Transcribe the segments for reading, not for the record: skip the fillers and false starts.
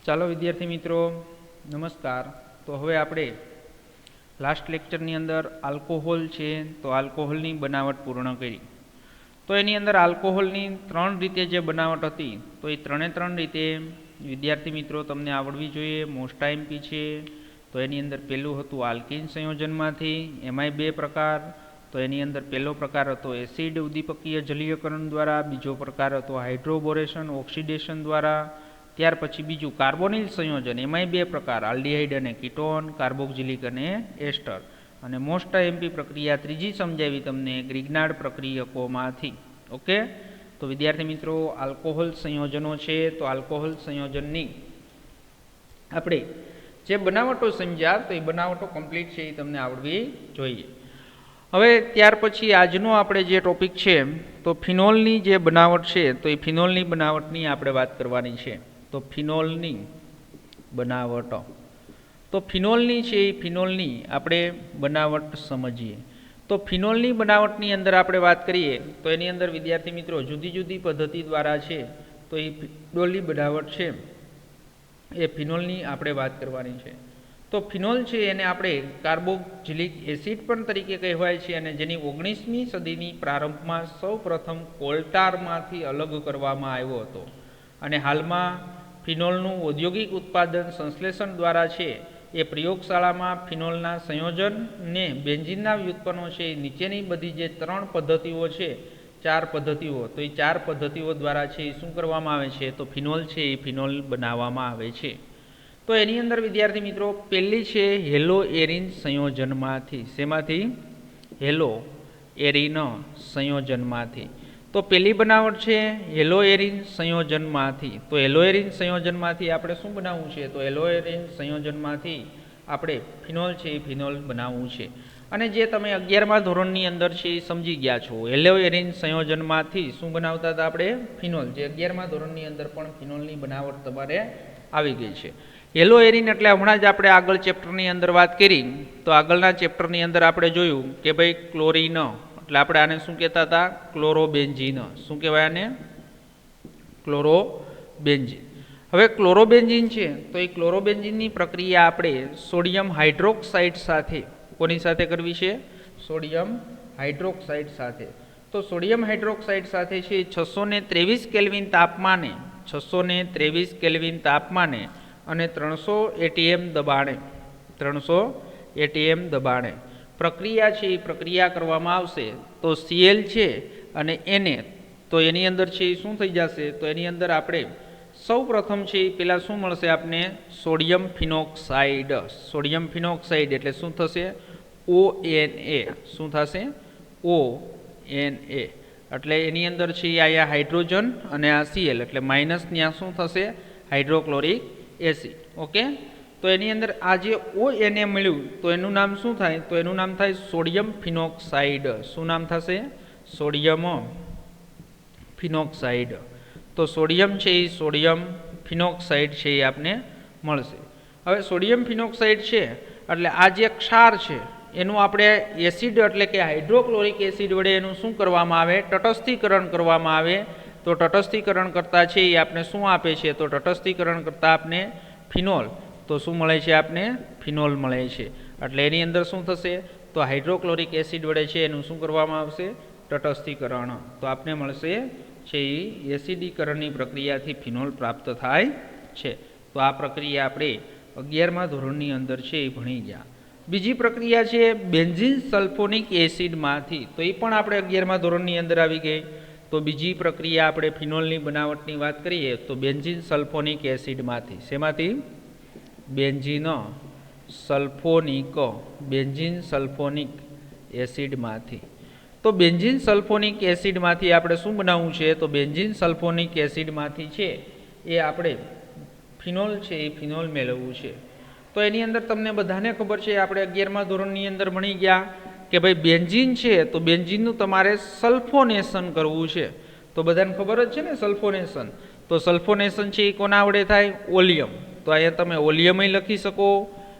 ચાલો વિદ્યાર્થી મિત્રો નમસ્કાર। તો હવે આપણે લાસ્ટ લેક્ચરની અંદર આલ્કોહોલ છે તો આલ્કોહોલની બનાવટ પૂર્ણ કરી। તો એની અંદર આલ્કોહોલની ત્રણ રીતે જે બનાવટ હતી તો એ ત્રણ રીતે વિદ્યાર્થી મિત્રો તમને આવડવી જોઈએ, મોસ્ટ આઈએમપી છે। તો એની અંદર પહેલું હતું આલ્કીન સંયોજનમાંથી, એમાંય બે પ્રકાર। તો એની અંદર પહેલો પ્રકાર હતો એસિડ ઉદ્દીપકીય જલીયકરણ દ્વારા, બીજો પ્રકાર હતો હાઇડ્રોબોરેશન ઓક્સિડેશન દ્વારા। ત્યાર પછી બીજું કાર્બોનિલ સંયોજન, એમાંય બે પ્રકાર, આલ્ડીહાઇડ અને કીટોન, કાર્બોક્સિલિક અને એસ્ટર। અને મોસ્ટ આઈએમપી પ્રક્રિયા ત્રીજી સમજાવી તમને ગ્રિગ્નાર્ડ પ્રક્રિયકોમાંથી। ઓકે, તો વિદ્યાર્થી મિત્રો આલ્કોહોલ સંયોજનો છે તો આલ્કોહોલ સંયોજનની આપણે જે બનાવટો સમજ્યા તો એ બનાવટો કમ્પ્લીટ છે એ તમને આવડવી જોઈએ। હવે ત્યાર પછી આજનો આપણે જે ટોપિક છે તો ફિનોલની જે બનાવટ છે તો એ ફિનોલની બનાવટની આપણે વાત કરવાની છે। તો ફિનોલની બનાવટ, તો ફિનોલની છે એ ફિનોલની આપણે બનાવટ સમજીએ। તો ફિનોલની બનાવટની અંદર આપણે વાત કરીએ તો એની અંદર વિદ્યાર્થી મિત્રો જુદી જુદી પદ્ધતિ દ્વારા છે તો એ ફિનોલની બનાવટ છે એ ફિનોલની આપણે વાત કરવાની છે। તો ફિનોલ છે એને આપણે કાર્બોક્સિલિક એસિડ પણ તરીકે કહેવાય છે અને જેની 19મી સદીની પ્રારંભમાં સૌ પ્રથમ કોલટારમાંથી અલગ કરવામાં આવ્યો હતો અને હાલમાં ફિનોલનું ઔદ્યોગિક ઉત્પાદન સંશ્લેષણ દ્વારા છે એ પ્રયોગશાળામાં ફિનોલના સંયોજનને બેન્ઝીનના વ્યુત્પન્નો છે નીચેની બધી જે ત્રણ પદ્ધતિઓ છે, ચાર પદ્ધતિઓ, તો એ ચાર પદ્ધતિઓ દ્વારા છે એ શું કરવામાં આવે છે તો ફિનોલ છે એ ફિનોલ બનાવવામાં આવે છે। તો એની અંદર વિદ્યાર્થી મિત્રો પહેલી છે હેલો એરિન સંયોજનમાંથી। શેમાંથી? હેલો એરિન સંયોજનમાંથી। તો પહેલી બનાવટ છે હેલો એરિન સંયોજનમાંથી। તો હેલો એરિન સંયોજનમાંથી આપણે શું બનાવવું છે તો હેલો એરિન સંયોજનમાંથી આપણે ફિનોલ છે એ ફિનોલ બનાવવું છે। અને જે તમે 11મા ધોરણની અંદર છે એ સમજી ગયા છો, હેલો એરિન સંયોજનમાંથી શું બનાવતા હતા આપણે? ફિનોલ। જે 11મા ધોરણની અંદર પણ ફિનોલની બનાવટ તમારે આવી ગઈ છે। હેલો એરિન એટલે હમણાં જ આપણે આગળ ચેપ્ટરની અંદર વાત કરી તો આગળના ચેપ્ટરની અંદર આપણે જોયું કે ભાઈ ક્લોરીન, એટલે આપણે આને શું કહેતા હતા? ક્લોરોબેન્ઝીન। શું કહેવાય આને? ક્લોરોબેન્ઝીન। હવે ક્લોરોબેન્ઝીન છે તો એ ક્લોરોબેન્ઝીનની પ્રક્રિયા આપણે સોડિયમ હાઇડ્રોક્સાઇડ સાથે, કોની સાથે કરવી છે? સોડિયમ હાઇડ્રોક્સાઇડ સાથે। તો સોડિયમ હાઇડ્રોક્સાઇડ સાથે છે 623 કેલ્વિન તાપમાને, 623 કેલ્વિન તાપમાને અને 300 એટીએમ દબાણે, 300 એટીએમ દબાણે પ્રક્રિયા છે એ પ્રક્રિયા કરવામાં આવશે તો સીએલ છે અને એને તો એની અંદર છે એ શું થઈ જશે તો એની અંદર આપણે સૌ પ્રથમ છે એ પહેલાં શું મળશે આપને? Sodium phenoxide. સોડિયમ ફિનોક્સાઇડ એટલે શું થશે? ONA। શું થશે? ONA। એટલે એની અંદર છે એ અહીંયા હાઇડ્રોજન અને આ સીએલ એટલે માઇનસ ત્યાં શું થશે? Hydrochloric acid. ઓકે, તો એની અંદર આ જે ONA મળ્યું તો એનું નામ શું થાય? તો એનું નામ થાય સોડિયમ ફિનોક્સાઇડ। શું નામ થશે? Sodium phenoxide. તો સોડિયમ છે એ સોડિયમ ફિનોક્સાઇડ છે એ આપને મળશે। હવે સોડિયમ ફિનોક્સાઇડ છે એટલે આ જે ક્ષાર છે એનું આપણે એસિડ એટલે કે હાઇડ્રોક્લોરિક એસિડ વડે એનું શું કરવામાં આવે? તટસ્થીકરણ કરવામાં આવે। તો તટસ્થીકરણ કરતાં છે એ આપણે શું આપે છે? તો તટસ્થીકરણ કરતાં આપને ફિનોલ, તો શું મળે છે આપને? ફિનોલ મળે છે। એટલે એની અંદર શું થશે તો હાઇડ્રોક્લોરિક એસિડ વડે છે એનું શું કરવામાં આવશે? તટસ્થીકરણ। તો આપને મળશે છે એ એસિડીકરણની પ્રક્રિયાથી ફિનોલ પ્રાપ્ત થાય છે। તો આ પ્રક્રિયા આપણે 11મા ધોરણની અંદર છે એ ભણી ગયા। બીજી પ્રક્રિયા છે બેન્ઝીન સલ્ફોનિક એસિડમાંથી। તો એ પણ આપણે 11મા ધોરણની અંદર આવી ગઈ। તો બીજી પ્રક્રિયા આપણે ફિનોલની બનાવટની વાત કરીએ તો બેન્ઝીન સલ્ફોનિક એસિડમાંથી। શેમાંથી? બેન્ઝીન સલ્ફોનિક, બેન્ઝીન સલ્ફોનિક એસિડમાંથી। તો બેન્ઝીન સલ્ફોનિક એસિડમાંથી આપણે શું બનાવવું છે તો બેન્ઝીન સલ્ફોનિક એસિડમાંથી છે એ આપણે ફિનોલ છે એ ફિનોલ મેળવવું છે। તો એની અંદર તમને બધાને ખબર છે આપણે 11મા ધોરણની અંદર ભણી ગયા કે ભાઈ બેન્ઝીન છે તો બેન્ઝીનનું તમારે સલ્ફોનેશન કરવું છે। તો બધાને ખબર જ છે ને સલ્ફોનેશન। તો સલ્ફોનેશન છે એ કોના વડે થાય? ઓલિયમ। તો અહીંયા તમે ઓલિયમય લખી શકો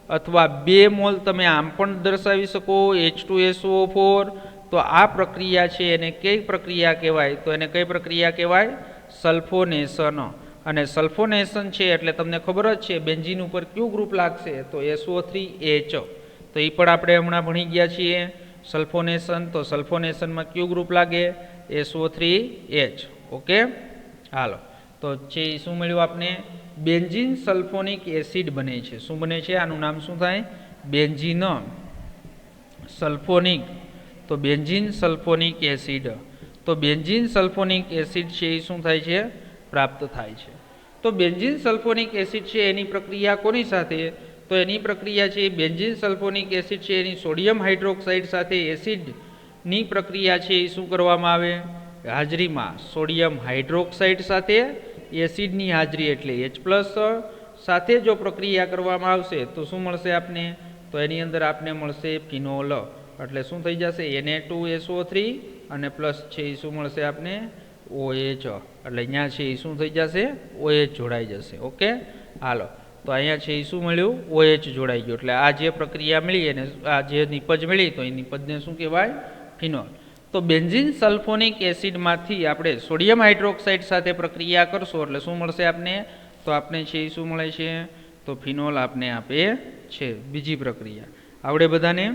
અથવા 2 મોલ તમે આમ પણ દર્શાવી શકો, H2SO4। તો આ પ્રક્રિયા છે એને કઈ પ્રક્રિયા કહેવાય? તો એને કઈ પ્રક્રિયા કહેવાય? સલ્ફોનેશન। અને સલ્ફોનેશન છે એટલે તમને ખબર જ છે બેન્ઝીન ઉપર કયું ગ્રુપ લાગશે તો SO3H, તો એ પણ આપણે હમણાં ભણી ગયા છીએ. સલ્ફોનેશન, તો સલ્ફોનેશનમાં કયું ગ્રુપ લાગે SO3H. ઓકે, હાલો તો છે શું મળ્યું આપને બેન્ઝીન સલ્ફોનિક એસિડ બને છે. શું બને છે? આનું નામ શું થાય? Benzene sulphonic. તો બેન્ઝીન સલ્ફોનિક એસિડ. તો બેન્ઝીન સલ્ફોનિક એસિડ છે એ શું થાય છે? પ્રાપ્ત થાય છે. તો બેન્ઝીન સલ્ફોનિક એસિડ છે એની પ્રક્રિયા કોની સાથે? તો એની પ્રક્રિયા છે બેન્ઝીન સલ્ફોનિક એસિડ છે એની સોડિયમ હાઇડ્રોક્સાઇડ સાથે એસિડની પ્રક્રિયા છે એ શું કરવામાં આવે? હાજરીમાં સોડિયમ હાઇડ્રોક્સાઇડ સાથે એસિડની હાજરી એટલે H+ સાથે જો પ્રક્રિયા કરવામાં આવશે તો શું મળશે આપને? તો એની અંદર આપને મળશે ફિનોલ. એટલે શું થઈ જશે? Na2SO3 અને પ્લસ છે એ શું મળશે આપને? OH. એટલે અહીંયા છે એ શું થઈ જશે? OH જોડાઈ જશે. ઓકે, હાલો તો અહીંયા છે એ શું મળ્યું? OH જોડાઈ ગયું. એટલે આ જે પ્રક્રિયા મળી અને આ જે નિપજ મળી તો એ નિપજને શું કહેવાય? ફિનોલ. તો બેન્ઝીન સલ્ફોનિક એસિડમાંથી આપણે સોડિયમ હાઇડ્રોક્સાઇડ સાથે પ્રક્રિયા કરશો એટલે શું મળશે આપને? તો આપને છે એ શું મળે છે? તો ફિનોલ આપને આપે છે. બીજી પ્રક્રિયા આવડે બધાને?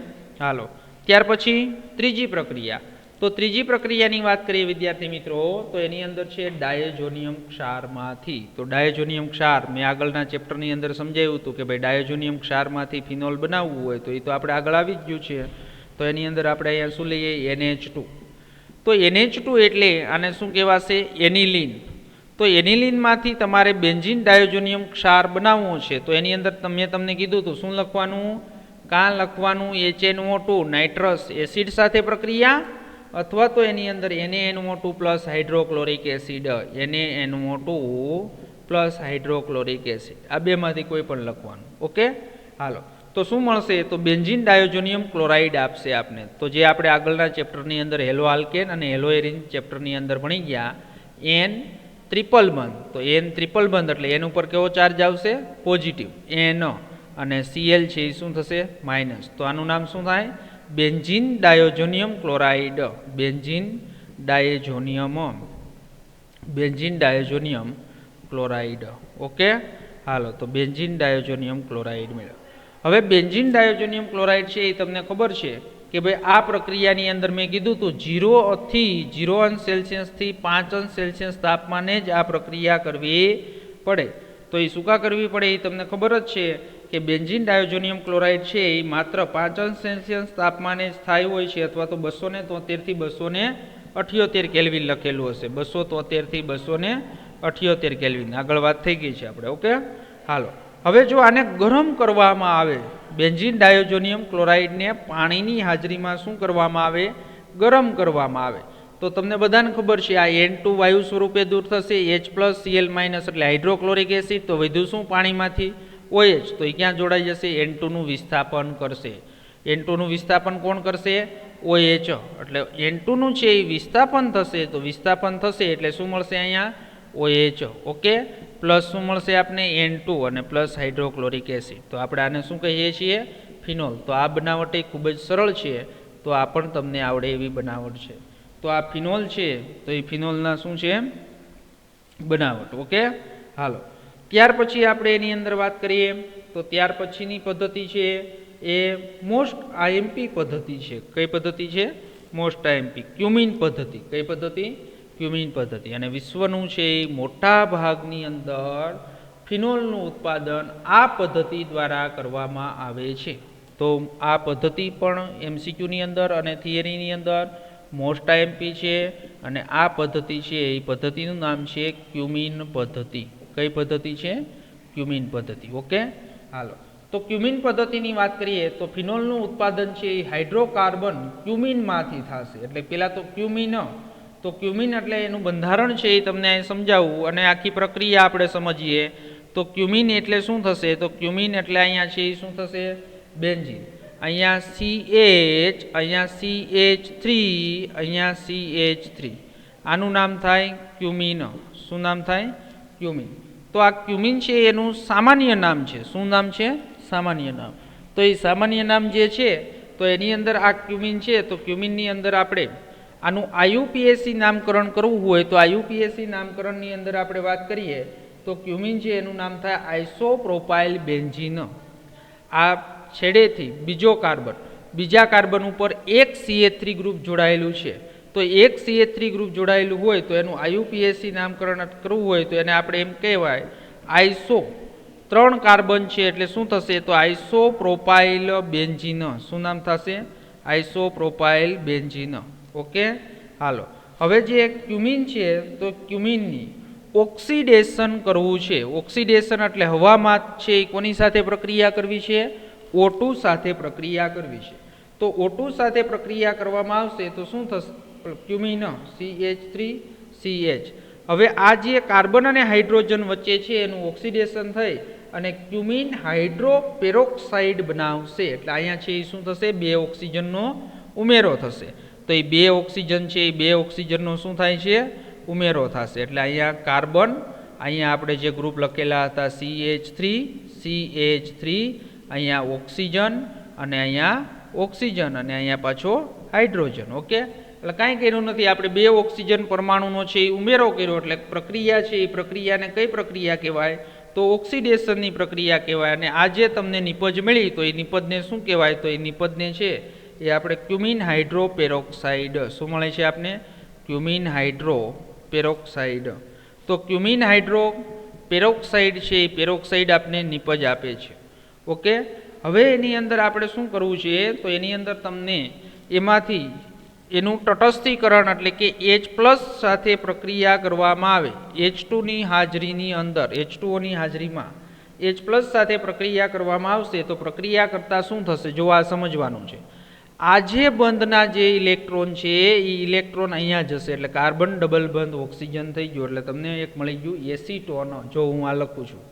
હાલો ત્યાર પછી ત્રીજી પ્રક્રિયા. તો ત્રીજી પ્રક્રિયાની વાત કરીએ વિદ્યાર્થી મિત્રો તો એની અંદર છે ડાયઝોનિયમ ક્ષારમાંથી. તો ડાયઝોનિયમ ક્ષાર મેં આગળના ચેપ્ટરની અંદર સમજાવ્યું હતું કે ભાઈ ડાયઝોનિયમ ક્ષારમાંથી ફિનોલ બનાવવું હોય તો એ તો આપણે આગળ આવી જ ગયું છે. તો એની અંદર આપણે અહીંયા શું લઈએ? NH2. તો NH2 એટલે આને શું કહેવાશે? એનિલિન. તો એનિલિનમાંથી તમારે બેન્ઝીન ડાયઝોનિયમ ક્ષાર બનાવવો છે તો એની અંદર મેં તમને કીધું હતું શું લખવાનું? કાં લખવાનું HNO2 નાઇટ્રસ એસિડ સાથે પ્રક્રિયા અથવા તો એની અંદર NaNO2 plus hydrochloric acid. NaNO2 plus hydrochloric acid આ બેમાંથી કોઈ પણ લખવાનું. ઓકે, હાલો તો શું મળશે? તો બેન્ઝીન ડાયોજોનિયમ ક્લોરાઇડ આપશે આપને. તો જે આપણે આગળના ચેપ્ટરની અંદર હેલો આલ્કેન અને હેલો એરિન ચેપ્ટરની અંદર ભણી ગયા N ટ્રિપલ બંધ. તો N ટ્રિપલ બંધ એટલે N ઉપર કેવો ચાર્જ આવશે? પોઝિટિવ. N અને Cl છે એ શું થશે? માઇનસ. તો આનું નામ શું થાય? Benzene diazonium chloride. Benzene diazonium chloride. Okay, હાલો તો બેન્ઝીન ડાયોજોનિયમ ક્લોરાઇડ મેળવો. હવે બેન્ઝીન ડાયોજોનિયમ ક્લોરાઇડ છે એ તમને ખબર છે કે ભાઈ આ પ્રક્રિયાની અંદર મેં કીધું હતું 0°C થી 5°C તાપમાને જ આ પ્રક્રિયા કરવી પડે. તો એ શું કા કરવી પડે એ તમને ખબર જ છે કે બેન્ઝીન ડાયોજોનિયમ ક્લોરાઇડ છે એ માત્ર 5°C તાપમાને જ થાય હોય છે અથવા તો 273 થી 278 કેલ્વિન લખેલું હશે. 273 થી 278 કેલ્વિન આગળ વાત થઈ ગઈ છે આપણે. ઓકે, હાલો હવે જો આને ગરમ કરવામાં આવે બેન્ઝીન ડાયોજોનિયમ ક્લોરાઇડને પાણીની હાજરીમાં શું કરવામાં આવે? ગરમ કરવામાં આવે તો તમને બધાને ખબર છે આ N2 વાયુ સ્વરૂપે દૂર થશે H+Cl- એટલે હાઇડ્રોક્લોરિક એસિડ. તો વધ્યું શું પાણીમાંથી? OH. તો એ ક્યાં જોડાઈ જશે? N2 નું વિસ્થાપન કરશે. N2 નું વિસ્થાપન કોણ કરશે? OH. એટલે N2 નું છે એ વિસ્થાપન થશે તો વિસ્થાપન થશે એટલે શું મળશે અહીંયા? OH. ઓકે, પ્લસ શું મળશે આપને? N2 અને પ્લસ હાઇડ્રોક્લોરિક એસિડ. તો આપણે આને શું કહીએ છીએ? ફિનોલ. તો આ બનાવટ એ ખૂબ જ સરળ છે તો આ પણ તમને આવડે એવી બનાવટ છે. તો આ ફિનોલ છે તો એ ફિનોલના શું છે? બનાવટ. ઓકે, હાલો ત્યાર પછી આપણે એની અંદર વાત કરીએ તો ત્યાર પછીની પદ્ધતિ છે એ મોસ્ટ IMP પદ્ધતિ છે. કઈ પદ્ધતિ છે? Most IMP. ક્યુમિન પદ્ધતિ. કઈ પદ્ધતિ? ક્યુમિન પદ્ધતિ. અને વિશ્વનું છે એ મોટા ભાગની અંદર ફિનોલનું ઉત્પાદન આ પદ્ધતિ દ્વારા કરવામાં આવે છે. તો આ પદ્ધતિ પણ MCQની અંદર અને થિયરીની અંદર મોસ્ટ IMP છે અને આ પદ્ધતિ છે એ પદ્ધતિનું નામ છે ક્યુમિન પદ્ધતિ. કઈ પદ્ધતિ છે? ક્યુમિન પદ્ધતિ. ઓકે, હાલો તો ક્યુમિન પદ્ધતિની વાત કરીએ તો ફિનોલનું ઉત્પાદન છે એ હાઇડ્રોકાર્બન ક્યુમિનમાંથી થશે. એટલે પહેલાં તો ક્યુમિન. તો ક્યુમિન એટલે એનું બંધારણ છે એ તમને સમજાવવું અને આખી પ્રક્રિયા આપણે સમજીએ. તો ક્યુમિન એટલે શું થશે? તો ક્યુમિન એટલે અહીંયા છે એ શું થશે? બેન્ઝીન. અહીંયા CH, અહીંયા CH3, અહીંયા CH3. આનું નામ થાય ક્યુમિન. શું નામ થાય? ક્યુમિન. તો આ ક્યુમિન છે એનું સામાન્ય નામ છે. શું નામ છે? સામાન્ય નામ. તો એ સામાન્ય નામ જે છે તો એની અંદર આ ક્યુમિન છે તો ક્યુમિનની અંદર આપણે આનું IUPAC નામકરણ કરવું હોય તો IUPAC નામકરણની અંદર આપણે વાત કરીએ તો ક્યુમિન છે એનું નામ થાય આઇસોપ્રોપાઇલ બેન્ઝીન. આ છેડેથી બીજા કાર્બન ઉપર એક CH3 ગ્રુપ જોડાયેલું છે. તો એક CH3 ગ્રુપ જોડાયેલું હોય તો એનું IUPAC નામકરણ કરવું હોય તો એને આપણે એમ કહેવાય આઇસો. 3 કાર્બન છે એટલે શું થશે? તો આઇસોપ્રોપાઇલ બેન્ઝીન. શું નામ થશે? આઇસોપ્રોપાઇલ બેન્ઝીન. ઓકે, હાલો. હવે જે ક્યુમિન છે તો ક્યુમિનની ઓક્સિડેશન કરવું છે. ઓક્સિડેશન એટલે હવામાં છે એ કોની સાથે પ્રક્રિયા કરવી છે? O2 સાથે પ્રક્રિયા કરવી છે. તો O2 સાથે પ્રક્રિયા કરવામાં આવશે તો શું થશે? Cumin CH3CH. હવે આ જે કાર્બન અને હાઇડ્રોજન વચ્ચે છે એનું ઓક્સિડેશન થઈ અને ક્યુમિન હાઇડ્રોપેરોક્સાઇડ બનાવશે. એટલે અહીંયા છે એ શું થશે? 2 ઓક્સિજનનો ઉમેરો થશે. તો એ 2 ઓક્સિજન છે એ 2 ઓક્સિજનનો શું થાય છે? ઉમેરો થશે. એટલે અહીંયા કાર્બન, અહીંયા આપણે જે ગ્રુપ લખેલા હતા CH3, અહીંયા ઓક્સિજન અને અહીંયા ઓક્સિજન અને અહીંયા પાછો હાઇડ્રોજન. ઓકે, એટલે કાંઈ કર્યું નથી, આપણે 2 ઓક્સિજન પરમાણુનો છે એ ઉમેરો કર્યો. એટલે પ્રક્રિયા છે એ પ્રક્રિયાને કઈ પ્રક્રિયા કહેવાય? તો ઓક્સિડેશનની પ્રક્રિયા કહેવાય. અને આ જે તમને નિપજ મળી તો એ નિપજને શું કહેવાય? તો એ નિપજને છે એ આપણે ક્યુમિન હાઇડ્રોપેરોક્સાઇડ. શું મળે છે આપને? ક્યુમિન હાઇડ્રોપેરોક્સાઇડ. તો ક્યુમિન હાઇડ્રોપેરોક્સાઇડ છે એ પેરોક્સાઇડ આપને નિપજ આપે છે. ઓકે, હવે એની અંદર આપણે શું કરવું છે? તો એની અંદર તમને એમાંથી એનું તટસ્થીકરણ એટલે કે H+ સાથે પ્રક્રિયા કરવામાં આવે. H2ની હાજરીની અંદર, H2Oની હાજરીમાં H+ સાથે પ્રક્રિયા કરવામાં આવશે તો પ્રક્રિયા કરતાં શું થશે? જો આ સમજવાનું છે. આ જે બંધના જે ઇલેક્ટ્રોન છે એ ઇલેક્ટ્રોન અહીંયા જશે એટલે કાર્બન ડબલ બંધ ઓક્સિજન થઈ ગયો. એટલે તમને એક મળી ગયું એસીટોન. જો હું આ લખું છું,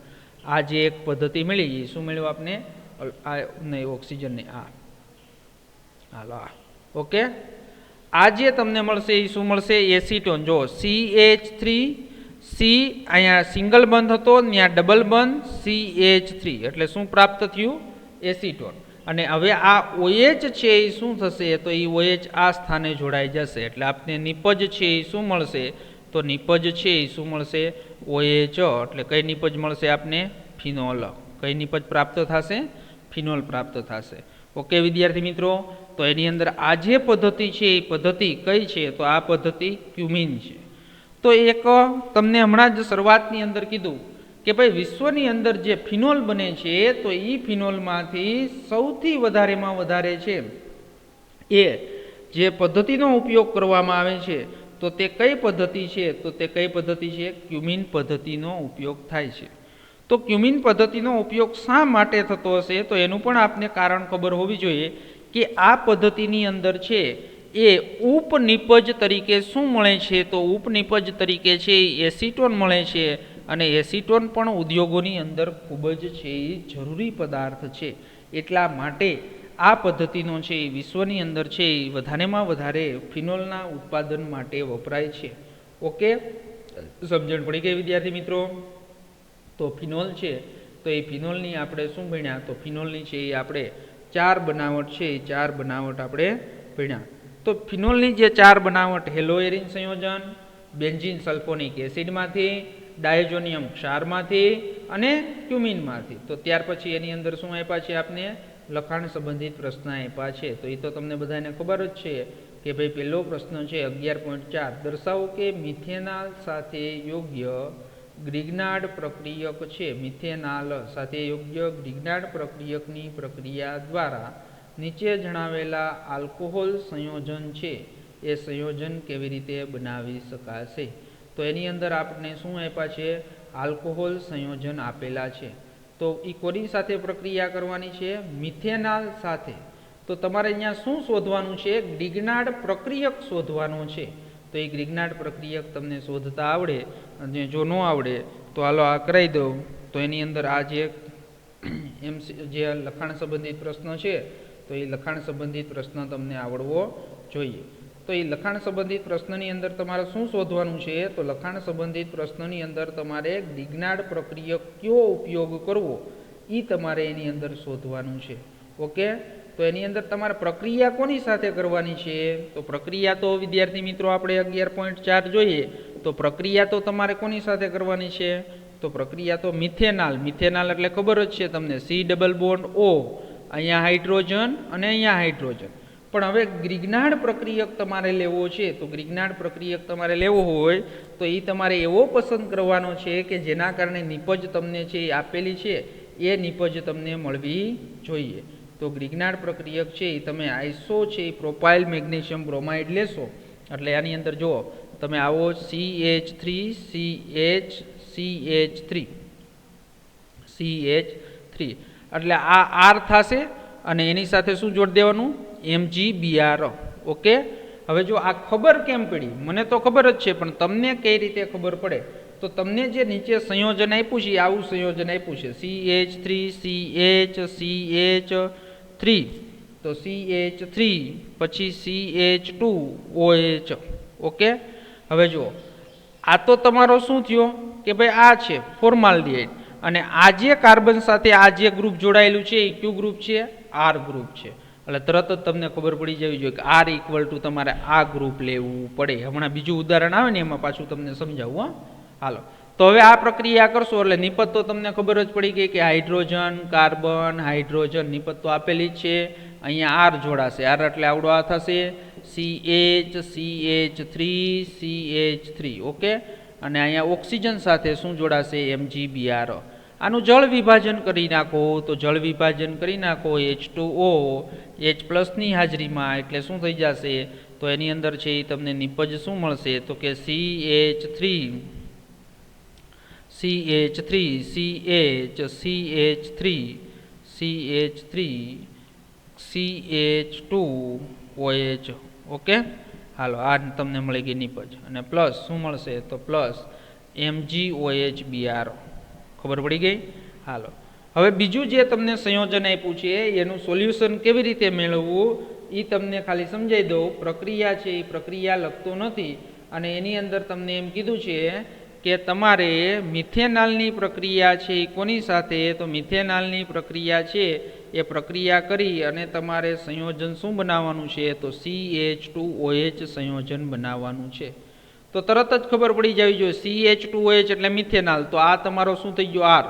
આ જે એક પદ્ધતિ મળી એ શું મળ્યું આપને? આ નહીં, ઓક્સિજન નહીં, આ હાલો આ. ઓકે, આ જે તમને મળશે એ શું મળશે? એસીટોન. જો CH3C અહીંયા સિંગલ બંધ હતો, ત્યાં ડબલ બંધ CH3 એટલે શું પ્રાપ્ત થયું? એસીટોન. અને હવે આ OH છે એ શું થશે? તો એ OH આ સ્થાને જોડાઈ જશે. એટલે આપને નિપજ છે એ શું મળશે? તો નિપજ છે એ શું મળશે? OH. એટલે કઈ નિપજ મળશે આપને? ફિનોલ. કઈ નિપજ પ્રાપ્ત થશે? ફિનોલ પ્રાપ્ત થશે. ઓકે વિદ્યાર્થી મિત્રો, તો એની અંદર આ જે પદ્ધતિ છે એ પદ્ધતિ કઈ છે? તો આ પદ્ધતિ ક્યુમિન છે. તો એક તમને હમણાં જ શરૂઆતની અંદર કીધું કે ભાઈ વિશ્વની અંદર જે ફિનોલ બને છે તો એ ફિનોલમાંથી સૌથી વધારેમાં વધારે છે એ જે પદ્ધતિનો ઉપયોગ કરવામાં આવે છે તો તે કઈ પદ્ધતિ છે? તો તે કઈ પદ્ધતિ છે? ક્યુમિન પદ્ધતિનો ઉપયોગ થાય છે. તો ક્યુમિન પદ્ધતિનો ઉપયોગ શા માટે થતો હશે? તો એનું પણ આપને કારણ ખબર હોવી જોઈએ કે આ પદ્ધતિની અંદર છે એ ઉપનિપજ તરીકે શું મળે છે? તો ઉપનિપજ તરીકે છે એસીટોન મળે છે. અને એસીટોન પણ ઉદ્યોગોની અંદર ખૂબ જ છે એ જરૂરી પદાર્થ છે. એટલા માટે આ પદ્ધતિનો છે એ વિશ્વની અંદર છે એ વધારેમાં વધારે ફિનોલના ઉત્પાદન માટે વપરાય છે. ઓકે, સમજણ પડી ગઈ વિદ્યાર્થી મિત્રો? તો ફિનોલ છે તો એ ફિનોલની આપણે શું ભણ્યા? તો ફિનોલની છે એ આપણે 4 બનાવટ છે એ 4 બનાવટ આપણે ભણ્યા. તો ફિનોલની જે 4 બનાવટ, હેલોએરિન સંયોજન, બેન્ઝીન સલ્ફોનિક એસિડમાંથી, ડાયઝોનિયમ ક્ષારમાંથી અને ક્યુમિનમાંથી. તો ત્યાર પછી એની અંદર શું આપ્યા છે આપને? લખાણ સંબંધિત પ્રશ્ન આપ્યા છે. તો એ તો તમને બધાને ખબર જ છે કે ભાઈ પહેલો પ્રશ્ન છે 11.4, દર્શાવો કે મિથેનાલ સાથે યોગ્ય ગ્રિગ્નાર્ડ પ્રક્રિયક છે. મિથેનાલ સાથે યોગ્ય ગ્રિગ્નાર્ડ પ્રક્રિયકની પ્રક્રિયા દ્વારા નીચે જણાવેલા આલ્કોહોલ સંયોજન છે એ સંયોજન કેવી રીતે બનાવી શકાશે? તો એની અંદર આપણે શું આપ્યા છે? આલ્કોહોલ સંયોજન આપેલા છે. તો એ કોની સાથે પ્રક્રિયા કરવાની છે? મિથેનાલ સાથે. તો તમારે અહીંયા શું શોધવાનું છે? ગ્રિગ્નાર્ડ પ્રક્રિયક શોધવાનું છે. તો એ ગ્રિગ્નાર્ડ પ્રક્રિયક તમને શોધતા આવડે અને જો ન આવડે તો હાલો આ કરાવી દઉં. તો એની અંદર આ જે જે લખાણ સંબંધિત પ્રશ્ન છે તો એ લખાણ સંબંધિત પ્રશ્ન તમને આવડવો જોઈએ. તો એ લખાણ સંબંધિત પ્રશ્નની અંદર તમારે શું શોધવાનું છે? તો લખાણ સંબંધિત પ્રશ્નની અંદર તમારે ગ્રિગ્નાર્ડ પ્રક્રિયક કયો ઉપયોગ કરવો એ તમારે એની અંદર શોધવાનું છે. ઓકે, તો એની અંદર તમારે પ્રક્રિયા કોની સાથે કરવાની છે? તો પ્રક્રિયા તો વિદ્યાર્થી મિત્રો આપણે 11.4 જોઈએ તો પ્રક્રિયા તો તમારે કોની સાથે કરવાની છે? તો પ્રક્રિયા તો મિથેનાલ. મિથેનાલ એટલે ખબર જ છે તમને, સી ડબલ બોન્ડ ઓ, અહીંયા હાઇડ્રોજન અને અહીંયા હાઇડ્રોજન. પણ હવે ગ્રિગ્નાર્ડ પ્રક્રિયક તમારે લેવો છે, તો ગ્રિગ્નાર્ડ પ્રક્રિયક તમારે લેવો હોય તો એ તમારે એવો પસંદ કરવાનો છે કે જેના કારણે નિપજ તમને છે એ આપેલી છે એ નિપજ તમને મળવી જોઈએ. તો ગ્રિગ્નાર્ડ પ્રક્રિયક છે એ તમે આઈસો છે એ પ્રોપાઇલ મેગ્નેશિયમ બ્રોમાઇડ લેશો એટલે આની અંદર જુઓ તમે આવો CH3 CH3 એટલે આ R થશે અને એની સાથે શું જોડી દેવાનું, MgBr. ઓકે, હવે જો આ ખબર કેમ પડી, મને તો ખબર જ છે, પણ તમને કઈ રીતે ખબર પડે, તો તમને જે નીચે સંયોજન આપ્યું છે આવું સંયોજન આપ્યું છે CH3 CH તો CH3 પછી CH2OH. ઓકે, હવે જુઓ આ તો તમારો શું થયો કે ભાઈ આ છે ફોર્માલ્ડિહાઇડ અને આ જે કાર્બન સાથે આ જે ગ્રુપ જોડાયેલું છે એ કયું ગ્રુપ છે, R ગ્રુપ છે. એટલે તરત જ તમને ખબર પડી જવી જોઈએ કે R ઇક્વલ ટુ તમારે આ ગ્રુપ લેવું પડે. હમણાં બીજું ઉદાહરણ આવે ને એમાં પાછું તમને સમજાવું. હાલો, તો હવે આ પ્રક્રિયા કરશો એટલે નિપજ તો તમને ખબર જ પડી ગઈ કે હાઇડ્રોજન કાર્બન હાઇડ્રોજન નિપજ તો આપેલી જ છે. અહીંયા R જોડાશે, R એટલે આવડો આ થશે CH3. ઓકે, અને અહીંયા ઓક્સિજન સાથે શું જોડાશે, MgBr. આનું જળ વિભાજન કરી નાખો તો જળ વિભાજન કરી નાખો H2O H+ ની હાજરીમાં એટલે શું થઈ જશે, તો એની અંદર છે એ તમને નિપજ શું મળશે તો કે CH3 CH2OH. ઓકે, હાલો આ તમને મળી ગઈ નિપજ અને પ્લસ શું મળશે તો પ્લસ MgOHBr. ખબર પડી ગઈ. હાલો, હવે બીજું જે તમને સંયોજન આપ્યું છે એનું સોલ્યુશન કેવી રીતે મેળવવું એ તમને ખાલી સમજાવી દઉં. પ્રક્રિયા છે એ પ્રક્રિયા લખતો નથી અને એની અંદર તમને એમ કીધું છે કે તમારે મિથેનાલની પ્રક્રિયા છે એ કોની સાથે, તો મિથેનાલની પ્રક્રિયા છે એ પ્રક્રિયા કરી અને તમારે સંયોજન શું બનાવવાનું છે તો CH2OH સંયોજન બનાવવાનું છે. તો તરત જ ખબર પડી જવી જોઈએ CH2OH એટલે મિથેનાલ, તો આ તમારો શું થઈ ગયો R.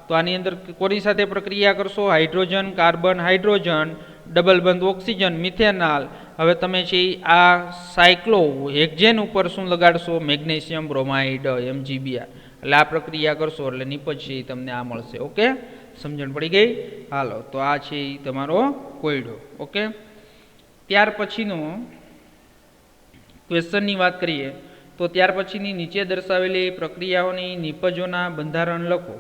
તો આની અંદર કોની સાથે પ્રક્રિયા કરશો, હાઇડ્રોજન કાર્બન હાઇડ્રોજન ડબલ બંધ ઓક્સિજન મિથેનાલ. હવે તમે છે આ સાયક્લો હેક્ઝેન ઉપર શું લગાડશો, મેગ્નેશિયમ બ્રોમાઇડ MgBr. એટલે આ પ્રક્રિયા કરશો એટલે નિપજ છે એ તમને આ મળશે. ઓકે, સમજણ પડી ગઈ. હાલો, તો આ છે એ તમારો કોયડો. ઓકે, ત્યાર પછીનો ક્વેશ્ચનની વાત કરીએ તો ત્યાર પછીની નીચે દર્શાવેલી પ્રક્રિયાઓની નિપજોના બંધારણ લખો.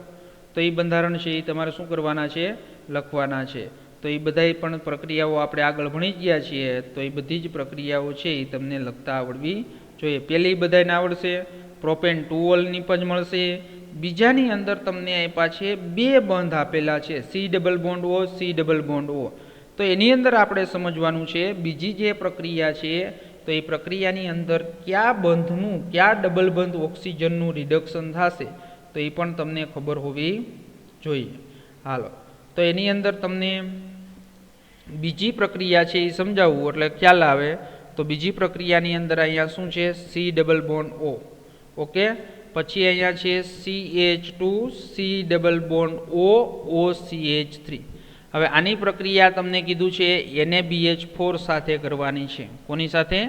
તો એ બંધારણ છે એ તમારે શું કરવાના છે, લખવાના છે. તો એ બધા પણ પ્રક્રિયાઓ આપણે આગળ ભણી ગયા છીએ, તો એ બધી જ પ્રક્રિયાઓ છે એ તમને લખતા આવડવી જોઈએ. પહેલી બધાને આવડશે, પ્રોપેન 2ol નિપજ મળશે. બીજાની અંદર તમને આપ્યા છે બે બંધ આપેલા છે C double bond O C double bond O. તો એની અંદર આપણે સમજવાનું છે બીજી જે પ્રક્રિયા છે તો એ પ્રક્રિયાની અંદર કયા બંધનું કયા ડબલ બંધ ઓક્સિજનનું રિડક્શન થશે તો એ પણ તમને ખબર હોવી જોઈએ. હાલો, તો એની અંદર તમને બીજી પ્રક્રિયા છે એ સમજાવવું એટલે ખ્યાલ આવે. તો બીજી પ્રક્રિયાની અંદર અહીંયા શું છે C double bond O. Okay, પછી અહીંયા છે CH2 C double bond O OCH3. હવે આની પ્રક્રિયા તમને કીધું છે NaBH4 સાથે કરવાની છે. કોની સાથે,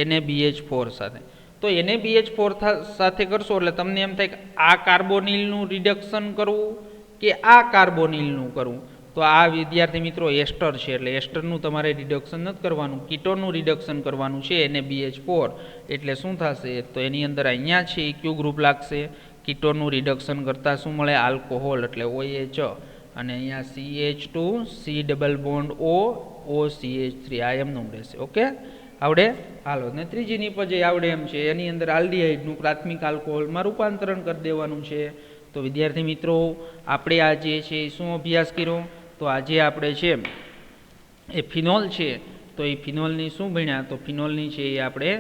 NaBH4 સાથે. તો NaBH4 સાથે કરશો એટલે તમને એમ થાય કે આ કાર્બોનિલનું રિડક્શન કરવું કે આ કાર્બોનિલનું કરવું. તો આ વિદ્યાર્થી મિત્રો એસ્ટર છે એટલે એસ્ટરનું તમારે રિડક્શન નથી કરવાનું, કીટોનનું રિડક્શન કરવાનું છે NaBH4. એટલે શું થશે તો એની અંદર અહીંયા છે કયું ગ્રુપ લાગશે, કીટોનનું રિડક્શન કરતાં શું મળે, આલ્કોહોલ એટલે OH. અને અહીંયા CH2 C double bond O OCH3 આ એમનું રહેશે. ઓકે, આવડે. હાલો, ને ત્રીજી નિપજ આવડે એમ છે, એની અંદર આલ્ડીહાઇડનું પ્રાથમિક આલ્કોહોલમાં રૂપાંતરણ કરી દેવાનું છે. તો વિદ્યાર્થી મિત્રો આપણે આજે છે શું અભ્યાસ કર્યો, તો આજે આપણે છે એ ફિનોલ છે તો એ ફિનોલની શું ભણ્યા, તો ફિનોલની છે એ આપણે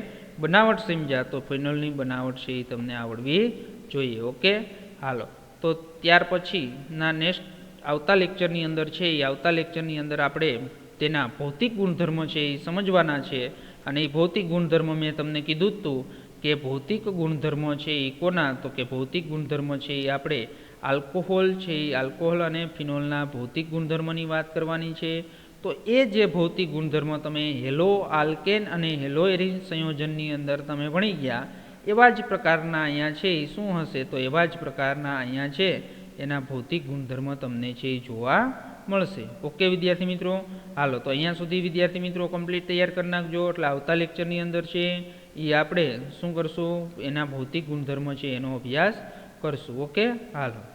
બનાવટ સમજ્યા. તો ફિનોલની બનાવટ છે એ તમને આવડવી જોઈએ. ઓકે, હાલો, તો ત્યાર પછીના નેક્સ્ટ આવતા લેક્ચરની અંદર છે એ આવતા લેક્ચરની અંદર આપણે તેના ભૌતિક ગુણધર્મ છે એ સમજવાના છે. અને એ ભૌતિક ગુણધર્મ મેં તમને કીધું જ હતું કે ભૌતિક ગુણધર્મો છે એ કોના, તો કે ભૌતિક ગુણધર્મો છે એ આપણે આલ્કોહોલ છે એ આલ્કોહોલ અને ફિનોલના ભૌતિક ગુણધર્મોની વાત કરવાની છે. તો એ જે ભૌતિક ગુણધર્મો તમે હેલો આલ્કેન અને હેલો એરિન સંયોજનની અંદર તમે ભણી ગયા એવા જ પ્રકારના અહીંયા છે એ શું હશે, તો એવા જ પ્રકારના અહીંયા છે એના ભૌતિક ગુણધર્મો તમને છે એ જોવા મળશે. ઓકે વિદ્યાર્થી મિત્રો, હાલો તો અહીંયા સુધી વિદ્યાર્થી મિત્રો કમ્પ્લીટ તૈયાર કરી નાખજો. એટલે આવતા લેક્ચરની અંદર છે એ આપણે શું કરશું, એના ભૌતિક ગુણધર્મો છે એનો અભ્યાસ કરશું. ઓકે, હાલો.